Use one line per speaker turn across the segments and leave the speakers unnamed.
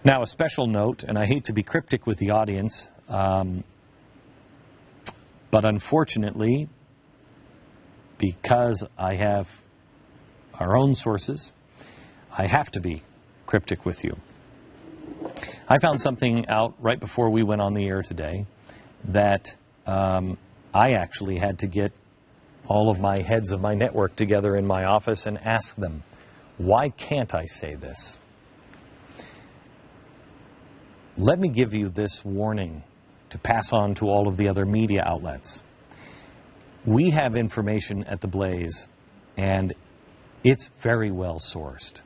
Now, a special note, and I hate to be cryptic with the audience, but unfortunately, because I have our own sources, I have to be cryptic with you. I found something out right before we went on the air today that I actually had to get all of my heads of my network together in my office and ask them, why can't I say this? Let me give you this warning to pass on to all of the other media outlets. We have information at the Blaze, and it's very well sourced.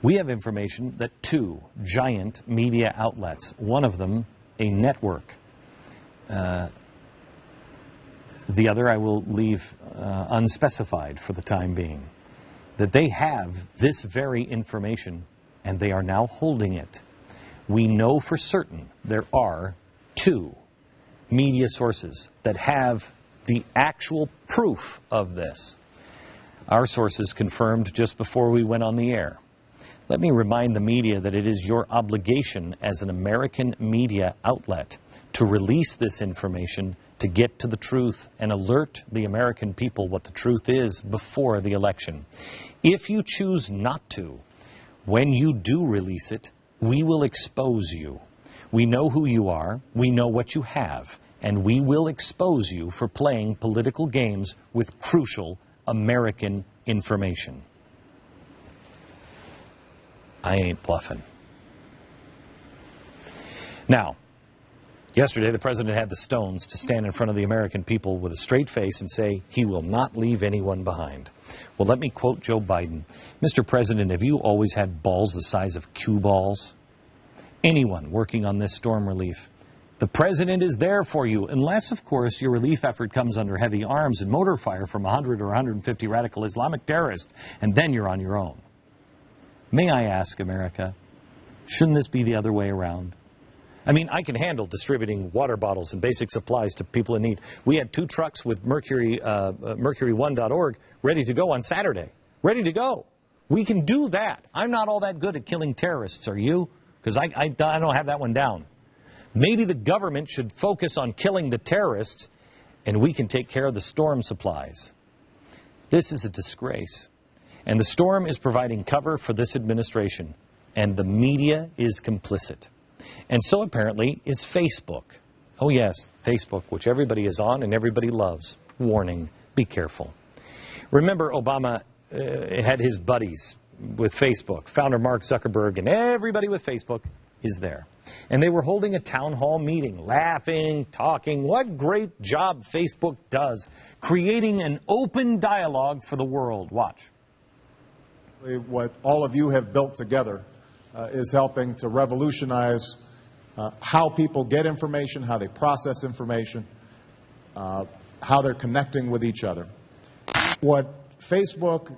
We have information that two giant media outlets, one of them a network, the other I will leave unspecified for the time being, that they have this very information and they are now holding it. We know for certain there are two media sources that have the actual proof of this. Our sources confirmed just before we went on the air. Let me remind the media that it is your obligation as an American media outlet to release this information, to get to the truth and alert the American people what the truth is before the election. If you choose not to, when you do release it, we will expose you. We know who you are, we know what you have, and we will expose you for playing political games with crucial American information. I ain't bluffing. Now, yesterday the president had the stones to stand in front of the American people with a straight face and say he will not leave anyone behind. Well, let me quote Joe Biden. Mr. President, have you always had balls the size of cue balls? Anyone working on this storm relief, the president is there for you, unless, of course, your relief effort comes under heavy arms and mortar fire from 100 or 150 radical Islamic terrorists, and then you're on your own. May I ask, America, shouldn't this be the other way around? I mean, I can handle distributing water bottles and basic supplies to people in need. We had 2 trucks with Mercury1.org ready to go on Saturday. Ready to go. We can do that. I'm not all that good at killing terrorists, are you? Because I don't have that one down. Maybe the government should focus on killing the terrorists, and we can take care of the storm supplies. This is a disgrace. And the storm is providing cover for this administration, and the media is complicit. And so apparently is Facebook. Oh yes, Facebook, which everybody is on and everybody loves. Warning, be careful. Remember, Obama had his buddies with Facebook. Founder Mark Zuckerberg and everybody with Facebook is there. And they were holding a town hall meeting, laughing, talking. What great job Facebook does, creating an open dialogue for the world. Watch.
What all of you have built together is helping to revolutionize how people get information, how they process information, how they're connecting with each other. What Facebook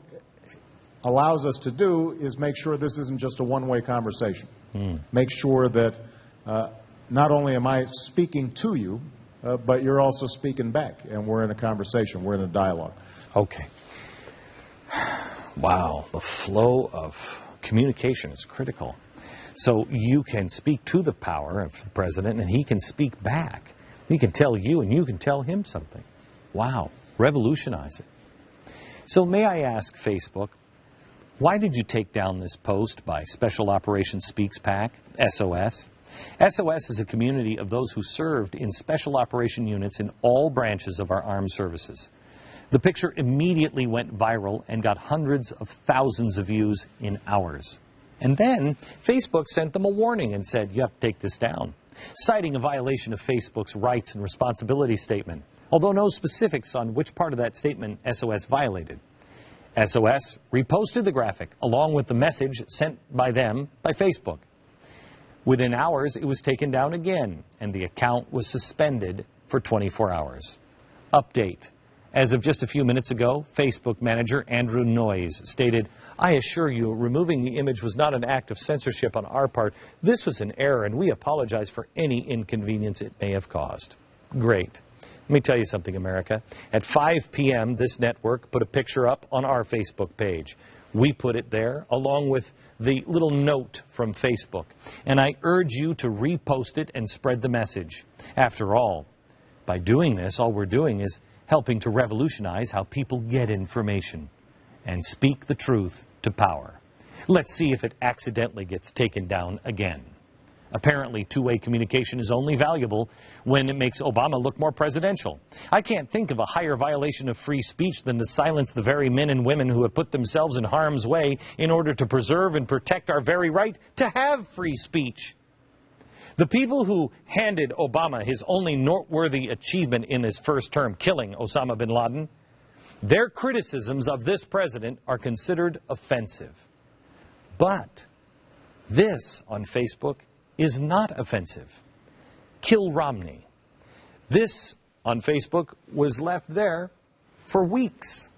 allows us to do is make sure this isn't just a one-way conversation. Make sure that not only am I speaking to you, but you're also speaking back, and we're in a conversation, we're in a dialogue.
Okay. Wow, the flow of communication is critical. So you can speak to the power of the president, and he can speak back. He can tell you, and you can tell him something. Wow, revolutionize it. So may I ask Facebook, why did you take down this post by Special Operations Speaks PAC, SOS? SOS is a community of those who served in special operation units in all branches of our armed services. The picture immediately went viral and got hundreds of thousands of views in hours. And then Facebook sent them a warning and said, you have to take this down, citing a violation of Facebook's rights and responsibility statement, although no specifics on which part of that statement SOS violated. SOS reposted the graphic along with the message sent by them by Facebook. Within hours, it was taken down again, and the account was suspended for 24 hours. Update. As of just a few minutes ago, Facebook manager Andrew Noyes stated, I assure you, removing the image was not an act of censorship on our part. This was an error, and we apologize for any inconvenience it may have caused. Great. Let me tell you something, America. At 5 p.m., this network put a picture up on our Facebook page. We put it there along with the little note from Facebook. And I urge you to repost it and spread the message. After all, by doing this, all we're doing is helping to revolutionize how people get information and speak the truth to power. Let's see if it accidentally gets taken down again. Apparently, two-way communication is only valuable when it makes Obama look more presidential. I can't think of a higher violation of free speech than to silence the very men and women who have put themselves in harm's way in order to preserve and protect our very right to have free speech. The people who handed Obama his only noteworthy achievement in his first term, killing Osama bin Laden, their criticisms of this president are considered offensive. But this on Facebook is not offensive. Kill Romney. This on Facebook was left there for weeks.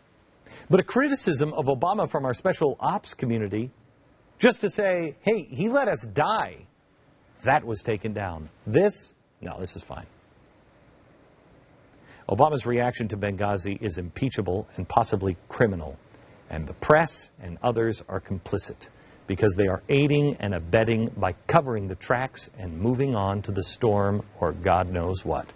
But a criticism of Obama from our special ops community, just to say, hey, he let us die, that was taken down. This is fine. Obama's reaction to Benghazi is impeachable and possibly criminal. And the press and others are complicit, because they are aiding and abetting by covering the tracks and moving on to the storm or God knows what.